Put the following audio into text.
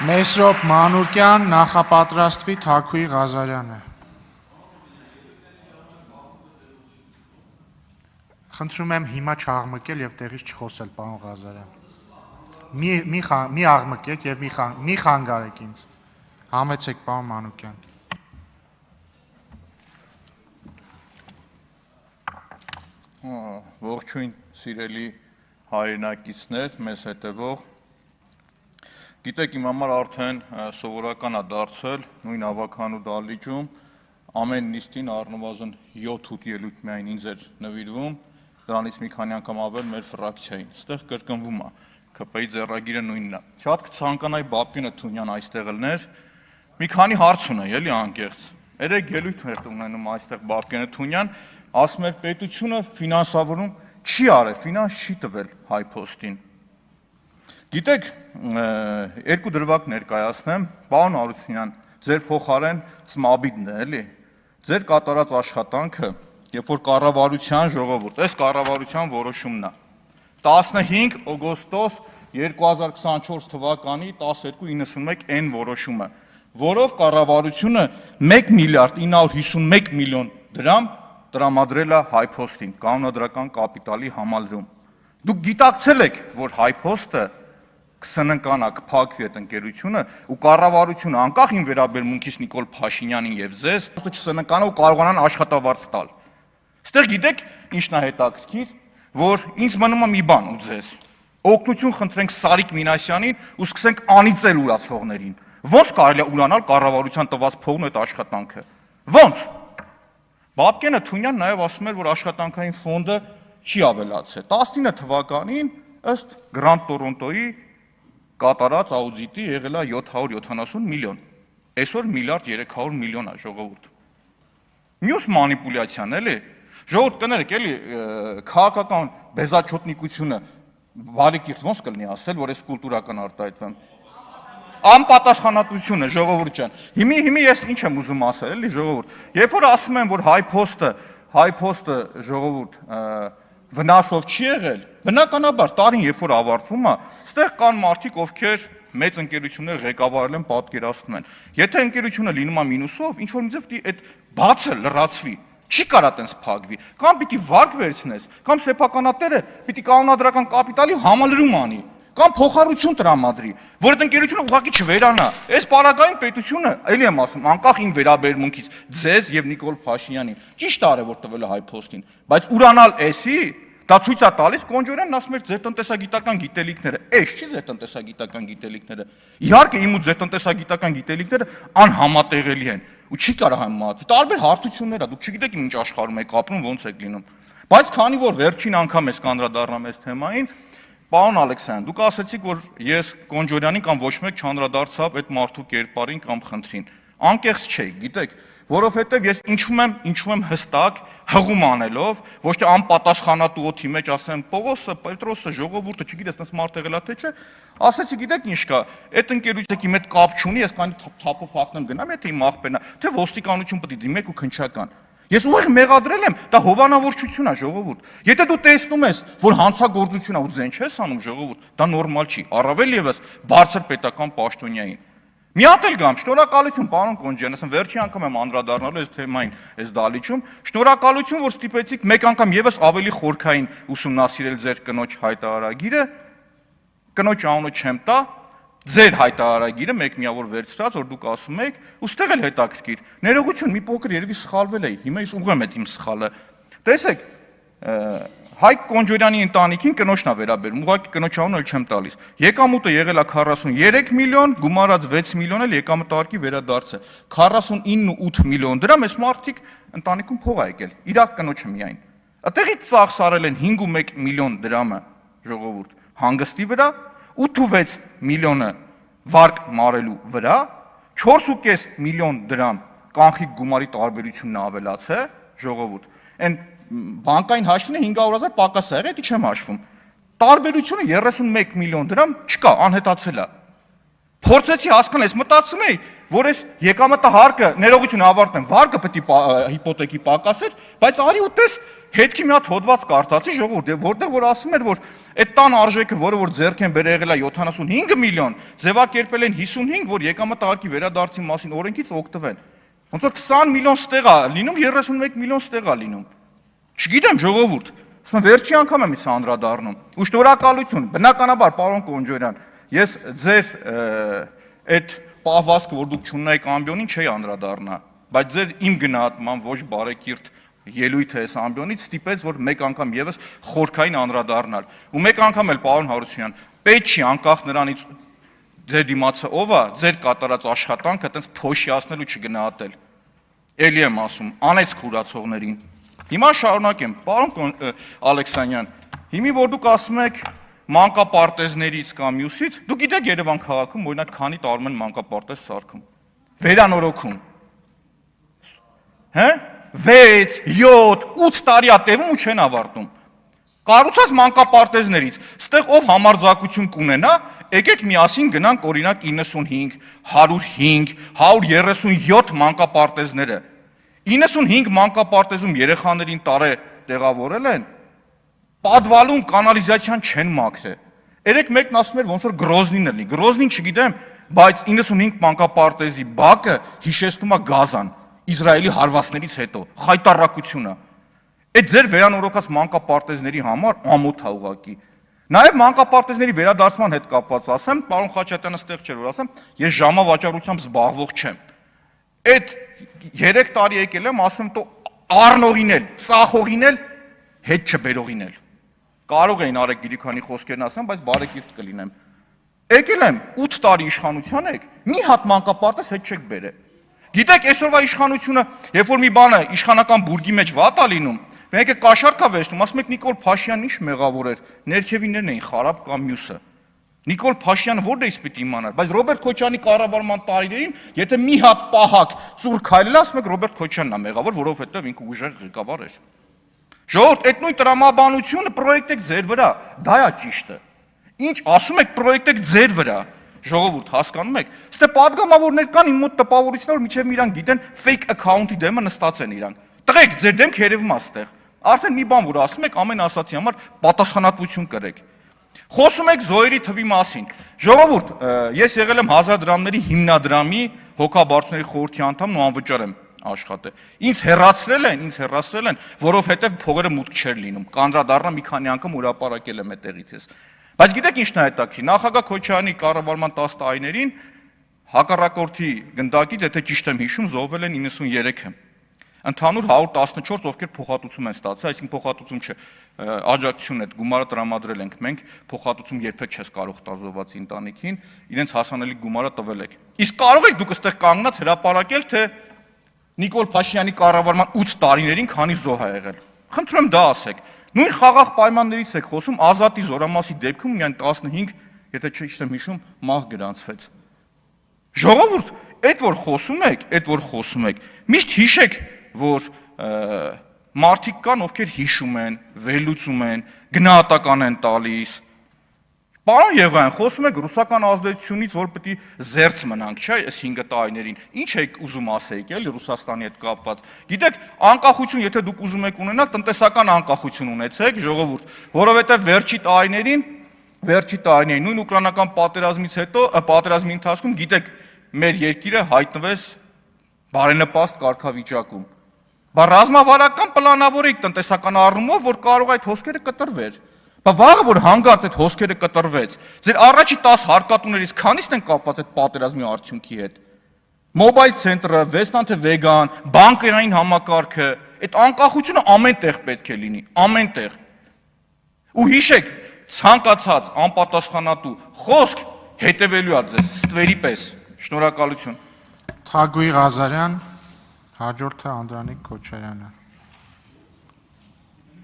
Մեսրոպ Մանուկյան, նախապատրաստվի Թաքուի Ղազարյանը։ Խնդրում եմ հիմա չաղմկել եւ տեղից չխոսել, պարոն Ղազարյան։ Մի աղմկեք եւ մի խանգարեք ինձ։ Համեցեք, պարոն Մանուկյան։ Ողջույն սիրելի հայրենակիցներ, մեզ հետևող։ Գիտեք, իմ համար արդեն սովորական է դարձել նույն ավականու դահլիճում ամեն նիստին առնվազն 7-8 ելույթ միայն ինձ էր նվիրվում, դրանից մի քանի անգամ ավել մեր ֆրակցիային։ Այստեղ կրկնվում է, ԿՊ-ի ձեռագիրը նույնն է։ Շատ կցանկանայի Բաբկենը Թունյան այստեղ ելներ, մի քանի հարց ունեի, էլի անկեղծ։ Երեք ելույթ էր ունենում այստեղ Բաբկենը Թունյան, ասում էր պետությունը ֆինանսավորում չի արել, ֆինանս չի տվել Հայփոստին։ Գիտեք, երկու դրվագ ներկայացնեմ, պարոն Արությունյան, ձեր փոխարեն Սմաբիդն է, էլի։ Ձեր կատարած աշխատանքը, երբ որ կառավարության ժողովուրդ, այս կառավարության որոշումն է։ 15 օգոստոս 2024 թվականի 12:91 որոշումը, որով կառավարությունը 1 միլիարդ 951 միլիոն դրամ տրամադրել է Հայփոստին, կանոնադրական կապիտալի համալրում։ Դուք գիտակցել եք, որ Հայփոստը կսննկանա, կփակվի այդ ընկերությունը ու կառավարությունը անկախ իմ վերաբերմունքից Նիկոլ Փաշինյանին եւ ձեզ, չսննկանա ու կարողանան աշխատավարձ տալ։ Այստեղ գիտեք ինչն է հետաքրքիր, որ ինձ մնում է մի բան ու ձեզ։ Օգնություն խնդրենք Սարիկ Մինասյանին ու սկսենք անիծել ուրացողներին։ Ոնց կարելի է ուրանալ կառավարության տված փողն այդ աշխատանքը։ Ոնց։ Բաբկենը Թունյան նաեւ ասում էր, որ աշխատանքային ֆոնդը չի ավելացել։ 19 թվականին ըստ Grand Toronto-ի կատարած աուդիտի եղել է 770 միլիոն։ Այսօր 1.3 միլիոն է ժողովուրդ։ Մյուս մանիպուլյացիան էլի, ժողովուրդ կներեք, էլի քաղաքական բեզաչոտնիկությունը բարիկիրթ ոնց կլինի ասել, որ այս կուլտուրական արտահայտվեմ։ Անպատասխանատվությունը ժողովուրդ ջան։ Հիմի ես ինչ եմ ուզում ասել, էլի ժողովուրդ։ Երբ որ ասում եմ, որ Հայփոստը ժողովուրդ վնասով չի եղել, բնականաբար տարին երբ որ ավարտվում է, ստեղ կան մարդիկ, ովքեր մեծ ընկերություններ ղեկավարել են, պատկերացնում են։ Եթե ընկերությունը լինում է մինուսով, ինչ որ մի ձև պիտի այդ բացը լրացվի, չի կարա տենց փակվի, կամ պիտի վարկ վերցնես, կամ սեփականատերը պիտի կանոնադրական կապիտալի համալրում անի, կամ փոխառություն տրամադրի, որ այդ ընկերությունը ուղղակի չվերանա։ Այս պարագային պետությունը, էլի եմ ասում, անկախ իմ վերաբերմունքից ձեզ եւ Նիկոլ Փաշինյանին, ճիշտ արել որ տվել է Հայփոստին, բայց ուրանալ էսի, դա ցույց է տալիս Կոնջորյանն ասում էր ձեր տնտեսագիտական գիտելիքները, էս չի ձեր տնտեսագիտական գիտելիքները։ Իհարկե իմ ու ձեր տնտեսագիտական գիտելիքները անհամատեղելի են ու չի կարող համատեղել։ Տարբեր հարթություններ ա, դուք չգիտեք ինչ աշխարհում եք ապրում, ոնց եք լինում։ Բայց քանի որ վերջին անգամ ես կանդրադառնամ այս թեմային, պարոն Ալեքսանդր, դուք ասացիք, որ ես Կոնջորյանին կամ ոչ մեկ չանդրադարձավ այդ մարդու կերպարին կամ խնդրին։ Անկեղծ չէ, գիտեք, որովհետև ես ինչու եմ հստակ հղում անելով, ոչ թե անպատասխանատու օդի մեջ ասեմ, Պողոսը, Պետրոսը, ժողովուրդը, չգիտես, նս մարդ եղել է թե չէ, ասեցի, գիտեք ինչ կա, այդ ընկերությունի հետ կապ չունի, ես կանի թափով հաղթեմ գնամ, եթե իմ աղբերն է, թե ոստիկանություն պետք է դիմեք ու քննչական։ Ես ուղիղ մեղադրել եմ, դա հովանավորչություն է, ժողովուրդ։ Եթե դու տեսնում ես, որ հանցագործություն է ու ձեն չես անում, ժողովուրդ, դա նորմալ չի, առավել եւս բարձր պետական պաշտոնյային։ Մի հատ էլ գամ, շնորհակալություն, պարոն Կոնջյան, ասեմ, վերջի անգամ եմ անդրադառնալու այս թեմային, այս դահլիճում, շնորհակալություն, որ ստիպեցիք մեկ անգամ եւս ավելի խորքային ուսումնասիրել ձեր կնոջ հայտարարագիրը, կնոջ անունը չեմ տա, ձեր հայտարարագիրը մեկ միավոր վերցրած, որ դուք ասում եք, ու ստեղ էլ հետաքրքիր, ներողություն, մի փոքր երևի սխալվել էի, հիմա ես ուղղեմ այդ իմ սխալը։ Տեսեք, Հայկ Կոնջորյանի ընտանիքին կնոջն է վերաբերում, ուղղակի կնոջ անունը էլ չեմ տալիս։ Եկամուտը եղել է 43 միլիոն, գումարած 6 միլիոն էլ եկամտարկի վերադարձը։ 49.8 միլիոն դրամ այս մարդիկ ընտանիքում փող ա եկել, իրակ կնոջը միայն։ Այդտեղից ծախսարել են 5.1 միլիոն դրամը ժողովուրդ հանգստի վրա, 8.6 միլիոնը վարկ մարելու վրա, 4.5 միլիոն դրամ կանխիկ գումարի տարբերությունն ավելացե, ժողովուրդ։ Այն բանկային հաշվին 500,000 պակաս է եղել, դա չեմ հաշվում։ Տարբերությունը 31 միլիոն դրամ չկա, անհետացել է։ Փորձեցի հասկանալ, ես մտածում էի, որ այս եկամտահարկը, ներողություն ավարտեմ, վարկը պետք է հիպոթեքի պակաս էր, բայց արի ու տես հետքի մի հատ հոդված կարդացի ժողովուրդ, որտեղ որ ասում էր, որ այդ տան արժեքը, որը որ ձեռք են բերել եղել է 75 միլիոն, ձևակերպել են 55, որ եկամտահարկի վերադարձի մասին օրենքից օգտվեն։ Ոնց որ 20 միլիոն ստեղ է լինում, 31 միլիոն ստեղ է լինում։ Չգիտեմ ժողովուրդ, ասում եմ վերջի անգամ եմ իսա անդրադառնում։ Ու շնորհակալություն, բնականաբար պարոն Կոնջորյան, ես ձեր այդ պահվածքը, որ դուք չունենայիք ամբիոնին, չէի անդրադառնա, բայց ձեր իմ գնահատման ոչ բարեկիրթ ելույթը այս ամբիոնից ստիպեց, որ մեկ անգամ եւս խորքային անդրադառնալ։ Ու մեկ անգամ էլ պարոն Հարությունյան, պետք չի անկախ նրանից ձեր դիմացը ով է, ձեր կատարած աշխատանքը այտենց փոշիացնել ու չգնահատել։ Էլի եմ ասում, անեց քուրացողներին։ Հիմա շարունակեմ, պարոն Ալեքսանյան, հիմի որ դուք ասում եք մանկապարտեզներից կամ մյուսից, դուք գիտեք Երևան քաղաքում օրինակ քանի տարում են մանկապարտեզ սարքում։ Վերանորոգում։ Հա? 6, 7, 8 տարի է տևում ու չեն ավարտում։ Կառուցած մանկապարտեզներից, ստեղ ով համարձակություն կունենա, եկեք միասին գնանք օրինակ 95, 105, 137 մանկապարտեզները։ 95 մանկապարտեզում երեխաներին տարե տեղավորել են, պատվալուն կանալիզացիան չեն մաքրել։ Երեք մեկն ասում էր ոնց որ Գրոզնին լինի։ Գրոզնին չգիտեմ, բայց 95 մանկապարտեզի բակը հիշեցնում է Գազան, Իսրայելի հարվածներից հետո, խայտառակությունը։ Այդ ձեր վերանորոգած մանկապարտեզների համար ամոթ է ուղղակի։ Նաև մանկապարտեզների վերադարձման հետ կապված ասեմ, պարոն Խաչատյանը ստեղ չէր որ ասեմ, ես ժամավաճառությամբ զբաղվող չեմ։ Այդ 3 տարի եկել եմ, ասում եմ, առնողին էլ, ծախողին էլ, հետ չբերողին էլ։ Կարող էին Արեգ Գրիգորյանի խոսքերն ասեմ, բայց բարեկիրթ կլինեմ։ Եկել եմ 8 տարի իշխանության եք, մի հատ մանկապարտեզ հետ չեք բերել։ Գիտեք, այսօրվա իշխանությունը, երբ որ մի բանը իշխանական բուրգի մեջ վատ է լինում, մենք է կաշառք է վերցնում, ասում եք Նիկոլ Փաշյանն ինչ մեղավոր էր, ներքևիններն էին խարապ կամ մյուսը։ Նիկոլ Փաշյանը ո՞րն էս պիտի իմանալ, բայց Ռոբերտ Քոչյանի կառավարման տարիներին, եթե մի հատ պահակ ծուր քայլել, ասում եք Ռոբերտ Քոչյանն է մեղավոր, որովհետև ինքը ուժեղ ղեկավար էր։ Ժողովուրդ, այդ նույն տրամաբանությունը պրոյեկտ եք ձեր վրա, դա է ճիշտը։ Ինչ ասում եք պրոյեկտ եք ձեր վրա։ Ժողովուրդ, հասկանում եք։ Ստե падգամավորներ կան իմ մոտ տպավորիչներ, որ միջև իրան գիտեն fake account-ի դեմը նստած են իրան։ Տղեկ, ձեր դեմք երևում է ստեղ։ Արդեն մի բան որ ասում եք, ամեն ասացի համար պատասխանատվություն կրեք։ Խոսում եք զոհերի թվի մասին։ Ժողովուրդ, ես եղել եմ 1000 դրամների հիմնադրամի հոգաբարձուների խորհրդի անդամն ու անվճար եմ աշխատել։ Ինձ հեռացրել են, որովհետև փողերը մուտք չէր լինում։ Կանդրադառնա մի քանի անգամ ուրապարակել եմ այդտեղից ես։ Բայց գիտեք ինչն է հետաքրքիր, նախագահ Քոչյանի կառավարման 10 տարիներին հակառակորդի գնդակից, եթե ճիշտ եմ հիշում, զոհվել են 93-ը։ Ընդհանուր 114, ովքեր փոխհատուցում են ստացել, այսինքն փոխհատուցում չէ, աջակցություն այդ գումարը տրամադրել ենք մենք, փոխհատուցում երբեք չես կարող տալ զոհվածի ընտանիքին, իրենց հասանելի գումարը տվել եք։ Իսկ կարող եք դուք այստեղ կանգնած հրապարակել, թե Նիկոլ Փաշինյանի կառավարման 8 տարիներին քանի զոհ ա եղել։ Խնդրում եմ դա ասեք։ Նույն խաղաղ պայմաններից եք խոսում, Ազատի զորամասի դեպքում միայն 15, եթե չեմ հիշում, մահ գրանցվեց։ Ժողովուրդ, այդ որ խոսում եք, միշտ հիշեք, որ մարդիկ կան, ովքեր հիշում են, վերլուծում են, գնահատական են տալիս։ Պարոն Եղայան, խոսում եք ռուսական ազդեցությունից, որ պետք է զերծ մնանք, չէ՞, այս 5 տարիներին։ Ինչ եք ուզում ասեիք, էլի Ռուսաստանի հետ կապված։ Գիտեք, անկախություն, եթե դուք ուզում եք ունենալ, տնտեսական անկախություն ունեցեք, ժողովուրդ, որովհետև վերջի տարիներին, նույն ուկրաինական պատերազմից հետո, պատերազմի ընթացքում, գիտեք, մեր երկիրը հայտնվեց բարենպաստ կարգավիճակում։ Բա ռազմավարական պլանավորեք տնտեսական առումով, որ կարող այդ հոսքերը կտրվեր։ Բա վաղը որ հանգարց այդ հոսքերը կտրվեց, ձեր առաջի 10 հարկատուներից քանիսն են կապված այդ պատերազմի արդյունքի հետ։ Մոբայլ ցենտրը, Վեստան թե Վեգան, բանկային համակարգը, այդ անկախությունը ամենտեղ պետք է լինի, ամենտեղ։ Ու հիշեք, ցանկացած անպատասխանատու խոսք հետևելու է ձեզ ստվերի պես։ Շնորհակալություն։ Թագուհի Ղազարյան, հաջորդը Անդրանիկ Քոչարյանը։